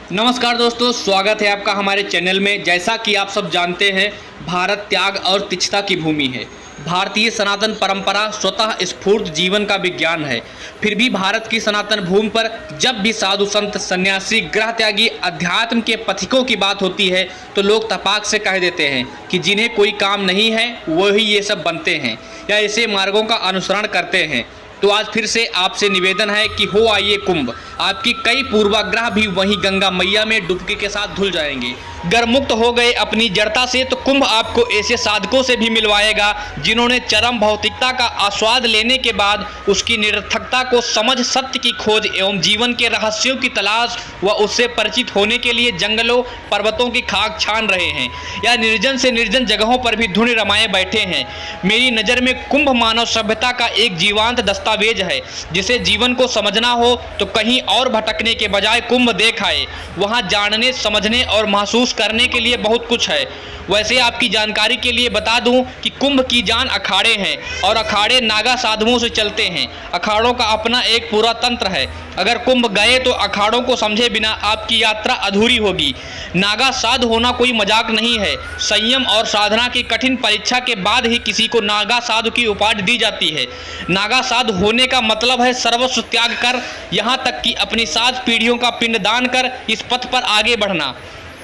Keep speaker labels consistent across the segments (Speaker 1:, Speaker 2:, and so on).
Speaker 1: नमस्कार दोस्तों, स्वागत है आपका हमारे चैनल में। जैसा कि आप सब जानते हैं, भारत त्याग और तिष्ठता की भूमि है। भारतीय सनातन परंपरा स्वतः स्फूर्त जीवन का विज्ञान है। फिर भी भारत की सनातन भूमि पर जब भी साधु संत सन्यासी ग्रह त्यागी अध्यात्म के पथिकों की बात होती है तो लोग तपाक से कह देते हैं कि जिन्हें कोई काम नहीं है वही ये सब बनते हैं या ऐसे मार्गों का अनुसरण करते हैं। तो आज फिर से आपसे निवेदन है कि हो आइए कुंभ। आपकी कई पूर्वाग्रह भी वहीं गंगा मैया में डुबकी के साथ धुल जाएंगे। गर्मुक्त हो गए अपनी जड़ता से तो कुंभ आपको ऐसे साधकों से भी मिलवाएगा जिन्होंने चरम भौतिकता का आस्वाद लेने के बाद उसकी निरर्थकता को समझ सत्य की खोज एवं जीवन के रहस्यों की तलाश व उससे परिचित होने के लिए जंगलों पर्वतों की खाक छान रहे हैं या निर्जन से निर्जन जगहों पर भी धुन रमाए बैठे हैं। मेरी नज़र में कुंभ मानव सभ्यता का एक जीवंत दस्तावेज है। जिसे जीवन को समझना हो तो कहीं और भटकने के बजाय कुंभ देख आए। वहाँ जानने, समझने और महसूस करने के लिए बहुत कुछ है। वैसे आपकी जानकारी के लिए बता दूं कि कुंभ की जान अखाड़े हैं और अखाड़े नागा साधुओं से चलते हैं। अखाड़ों का अपना एक पूरा तंत्र है। अगर कुंभ गए तो अखाड़ों को समझे बिना आपकी यात्रा अधूरी होगी। नागा साधु होना कोई मजाक नहीं है। संयम और साधना की कठिन परीक्षा के बाद ही किसी को नागा साधु की उपाधि दी जाती है। नागा साधु होने का मतलब है सर्वस्व त्याग कर, यहाँ तक कि अपनी 7 पीढ़ियों का पिंडदान कर इस पथ पर आगे बढ़ना।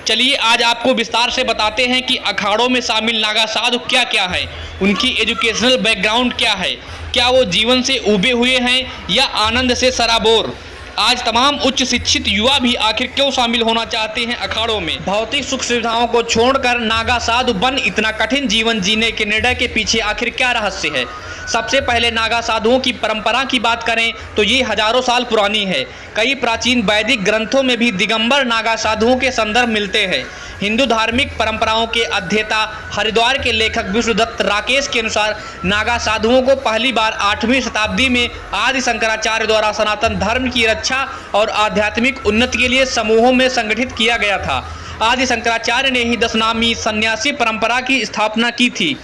Speaker 1: चलिए आज आपको विस्तार से बताते हैं कि अखाड़ों में शामिल नागा साधु क्या क्या है, उनकी एजुकेशनल बैकग्राउंड क्या है, क्या वो जीवन से उबे हुए हैं या आनंद से सराबोर। आज तमाम उच्च शिक्षित युवा भी आखिर क्यों शामिल होना चाहते हैं अखाड़ों में। भौतिक सुख सुविधाओं को छोड़कर नागा साधु बन इतना कठिन जीवन जीने के निर्णय के पीछे आखिर क्या रहस्य है। सबसे पहले नागा साधुओं की परंपरा की बात करें तो ये हजारों साल पुरानी है। कई प्राचीन वैदिक ग्रंथों में भी दिगंबर नागा साधुओं के संदर्भ मिलते हैं। हिंदू धार्मिक परंपराओं के अध्येता हरिद्वार के लेखक विष्णुदत्त राकेश के अनुसार नागा साधुओं को पहली बार 8वीं शताब्दी में आदि शंकराचार्य द्वारा सनातन धर्म की रक्षा और आध्यात्मिक उन्नति के लिए समूहों में संगठित किया गया था। आदि शंकराचार्य ने ही 10 नामी सन्यासी परंपरा की स्थापना की थी।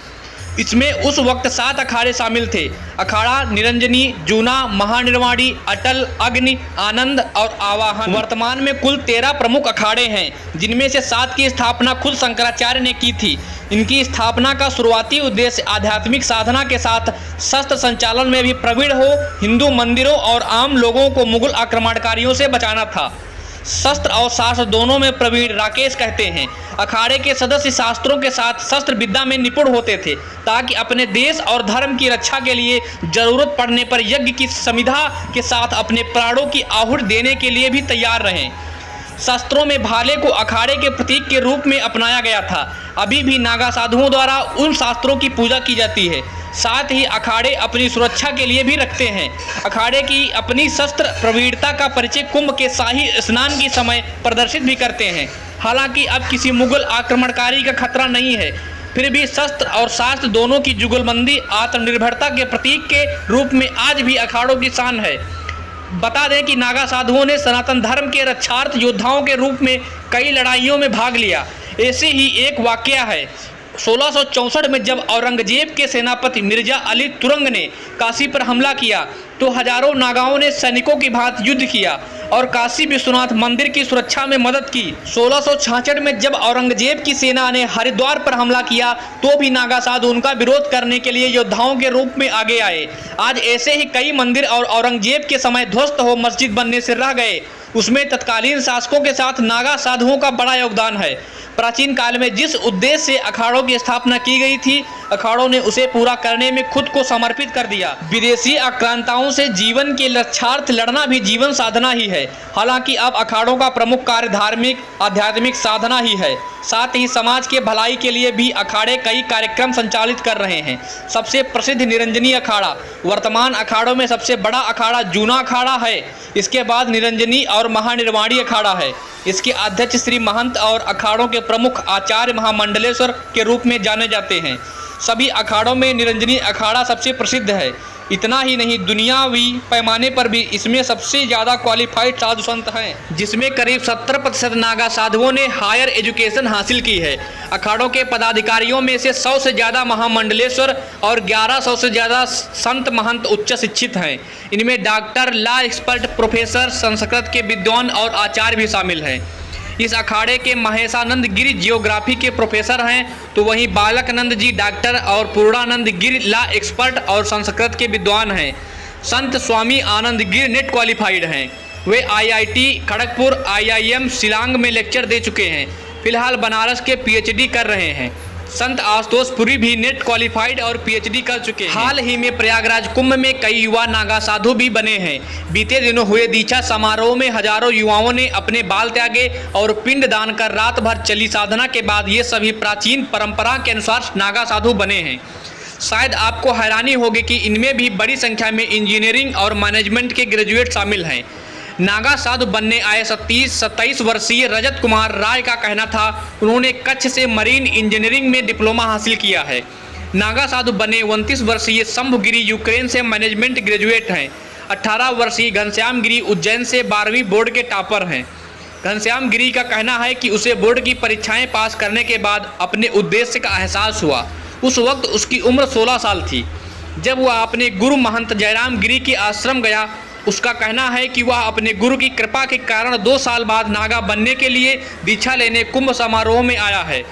Speaker 1: इसमें उस वक्त 7 अखाड़े शामिल थे। अखाड़ा निरंजनी, जूना, महानिर्वाणी, अटल, अग्नि, आनंद और आवाहन। वर्तमान में कुल 13 प्रमुख अखाड़े हैं जिनमें से 7 की स्थापना खुद शंकराचार्य ने की थी। इनकी स्थापना का शुरुआती उद्देश्य आध्यात्मिक साधना के साथ शस्त्र संचालन में भी प्रवीण हो हिंदू मंदिरों और आम लोगों को मुगल आक्रमणकारियों से बचाना था। शस्त्र और शास्त्र दोनों में प्रवीण राकेश कहते हैं अखाड़े के सदस्य शास्त्रों के साथ शस्त्र विद्या में निपुण होते थे ताकि अपने देश और धर्म की रक्षा के लिए जरूरत पड़ने पर यज्ञ की समिधा के साथ अपने प्राणों की आहुति देने के लिए भी तैयार रहें। शास्त्रों में भाले को अखाड़े के प्रतीक के रूप में अपनाया गया था। अभी भी नागा साधुओं द्वारा उन शास्त्रों की पूजा की जाती है। साथ ही अखाड़े अपनी सुरक्षा के लिए भी रखते हैं। अखाड़े की अपनी शस्त्र प्रवीणता का परिचय कुंभ के शाही स्नान के समय प्रदर्शित भी करते हैं। हालांकि अब किसी मुगल आक्रमणकारी का खतरा नहीं है, फिर भी शस्त्र और शास्त्र दोनों की जुगलबंदी आत्मनिर्भरता के प्रतीक के रूप में आज भी अखाड़ों की शान है। बता दें कि नागा साधुओं ने सनातन धर्म के रक्षार्थ योद्धाओं के रूप में कई लड़ाइयों में भाग लिया। ऐसे ही एक वाकया है 1664 में जब औरंगजेब के सेनापति मिर्जा अली तुरंग ने काशी पर हमला किया तो हजारों नागाओं ने सैनिकों की भांति युद्ध किया और काशी विश्वनाथ मंदिर की सुरक्षा में मदद की। 1666 में जब औरंगजेब की सेना ने हरिद्वार पर हमला किया तो भी नागा साधु उनका विरोध करने के लिए योद्धाओं के रूप में आगे आए। आज ऐसे ही कई मंदिर और औरंगजेब के समय ध्वस्त हो मस्जिद बनने से रह गए, उसमें तत्कालीन शासकों के साथ नागा साधुओं का बड़ा योगदान है। प्राचीन काल में जिस उद्देश्य से अखाड़ों की स्थापना की गई थी, अखाड़ों ने उसे पूरा करने में खुद को समर्पित कर दिया। विदेशी आक्रांताओं से जीवन के लक्ष्यार्थ लड़ना भी जीवन साधना ही है। हालांकि अब अखाड़ों का प्रमुख कार्य धार्मिक आध्यात्मिक साधना ही है। साथ ही समाज के भलाई के लिए भी अखाड़े कई कार्यक्रम संचालित कर रहे हैं। सबसे प्रसिद्ध निरंजनी अखाड़ा वर्तमान अखाड़ों में सबसे बड़ा अखाड़ा जूना अखाड़ा है। इसके बाद निरंजनी और महानिर्वाणी अखाड़ा है। इसके अध्यक्ष श्री महंत और अखाड़ों के प्रमुख आचार्य महामंडलेश्वर के रूप में जाने जाते हैं। सभी अखाड़ों में निरंजनी अखाड़ा सबसे प्रसिद्ध है। इतना ही नहीं, दुनियावी पैमाने पर भी इसमें सबसे ज़्यादा क्वालिफाइड साधु संत हैं, जिसमें करीब 70% नागा साधुओं ने हायर एजुकेशन हासिल की है। अखाड़ों के पदाधिकारियों में से 100 से ज़्यादा महामंडलेश्वर और 1100 से ज़्यादा संत महंत उच्च शिक्षित हैं। इनमें doctor, law expert, professor, Sanskrit के विद्वान और आचार्य भी शामिल हैं। इस अखाड़े के महेशानंद गिरी जियोग्राफी के प्रोफेसर हैं, तो वहीं बालकानंद जी डॉक्टर और पूर्णानंद गिरी लॉ एक्सपर्ट और संस्कृत के विद्वान हैं। संत स्वामी आनंद गिरी नेट क्वालिफाइड हैं। वे IIT खड़गपुर, IIM शिलांग में लेक्चर दे चुके हैं। फिलहाल बनारस के PhD कर रहे हैं। संत आशुतोष पुरी भी नेट क्वालिफाइड और PhD कर चुके हैं। हाल ही में प्रयागराज कुंभ में कई युवा नागा साधु भी बने हैं। बीते दिनों हुए दीक्षा समारोह में हजारों युवाओं ने अपने बाल त्यागे और पिंड दान कर रात भर चली साधना के बाद ये सभी प्राचीन परंपरा के अनुसार नागा साधु बने हैं। शायद आपको हैरानी होगी कि इनमें भी बड़ी संख्या में इंजीनियरिंग और मैनेजमेंट के ग्रेजुएट शामिल हैं। नागा साधु बनने आए 27 वर्षीय रजत कुमार राय का कहना था, उन्होंने कच्छ से मरीन इंजीनियरिंग में डिप्लोमा हासिल किया है। नागा साधु बने 29 वर्षीय शंभुगिरी यूक्रेन से मैनेजमेंट ग्रेजुएट हैं। 18 वर्षीय घनश्याम गिरी उज्जैन से 12वीं बोर्ड के टॉपर हैं। घनश्याम गिरी का कहना है कि उसे बोर्ड की परीक्षाएं पास करने के बाद अपने उद्देश्य का एहसास हुआ। उस वक्त उसकी उम्र 16 साल थी जब वह अपने गुरु महंत जयराम गिरी के आश्रम गया। उसका कहना है कि वह अपने गुरु की कृपा के कारण 2 साल बाद नागा बनने के लिए दीक्षा लेने कुंभ समारोह में आया है।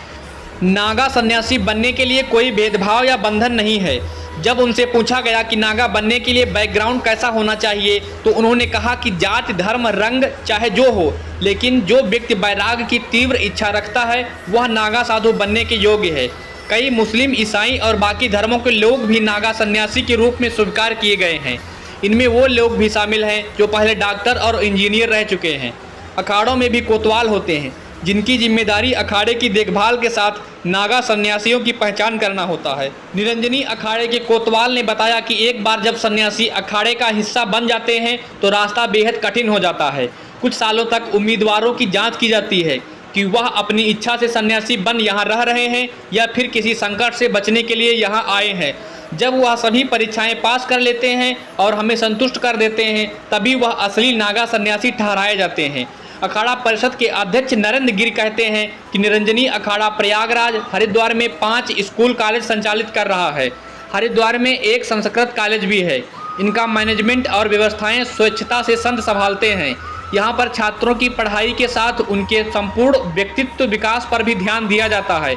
Speaker 1: नागा सन्यासी बनने के लिए कोई भेदभाव या बंधन नहीं है। जब उनसे पूछा गया कि नागा बनने के लिए बैकग्राउंड कैसा होना चाहिए, तो उन्होंने कहा कि जाति, धर्म, रंग चाहे जो हो, लेकिन जो व्यक्ति वैराग्य की तीव्र इच्छा रखता है वह नागा साधु बनने के योग्य है। कई मुस्लिम, ईसाई और बाकी धर्मों के लोग भी नागा सन्यासी के रूप में स्वीकार किए गए हैं। इनमें वो लोग भी शामिल हैं जो पहले डॉक्टर और इंजीनियर रह चुके हैं। अखाड़ों में भी कोतवाल होते हैं जिनकी जिम्मेदारी अखाड़े की देखभाल के साथ नागा सन्यासियों की पहचान करना होता है। निरंजनी अखाड़े के कोतवाल ने बताया कि एक बार जब सन्यासी अखाड़े का हिस्सा बन जाते हैं तो रास्ता बेहद कठिन हो जाता है। कुछ सालों तक उम्मीदवारों की जाँच की जाती है कि वह अपनी इच्छा से सन्यासी बन यहाँ रह रहे हैं या फिर किसी संकट से बचने के लिए यहाँ आए हैं। जब वह सभी परीक्षाएं पास कर लेते हैं और हमें संतुष्ट कर देते हैं, तभी वह असली नागा सन्यासी ठहराए जाते हैं। अखाड़ा परिषद के अध्यक्ष नरेंद्र गिरी कहते हैं कि निरंजनी अखाड़ा प्रयागराज, हरिद्वार में 5 स्कूल कॉलेज संचालित कर रहा है। हरिद्वार में एक संस्कृत कॉलेज भी है। इनका मैनेजमेंट और व्यवस्थाएं स्वेच्छता से संत संभालते हैं। यहाँ पर छात्रों की पढ़ाई के साथ उनके संपूर्ण व्यक्तित्व विकास पर भी ध्यान दिया जाता है।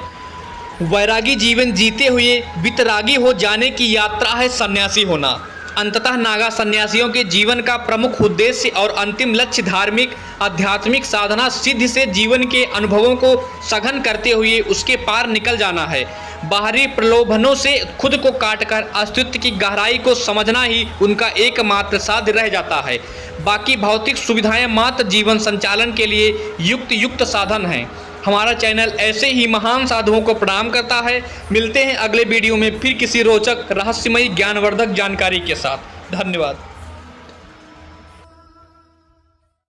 Speaker 1: वैरागी जीवन जीते हुए वितरागी हो जाने की यात्रा है सन्यासी होना। अंततः नागा सन्यासियों के जीवन का प्रमुख उद्देश्य और अंतिम लक्ष्य धार्मिक, आध्यात्मिक साधना सिद्धि से जीवन के अनुभवों को सघन करते हुए उसके पार निकल जाना है। बाहरी प्रलोभनों से खुद को काटकर अस्तित्व की गहराई को समझना ही उनका एकमात्र साध्य रह जाता है। बाकी भौतिक सुविधाएं मात्र जीवन संचालन के लिए युक्त साधन हैं। हमारा चैनल ऐसे ही महान साधुओं को प्रणाम करता है। मिलते हैं अगले वीडियो में फिर किसी रोचक, रहस्यमयी, ज्ञानवर्धक जानकारी के साथ। धन्यवाद।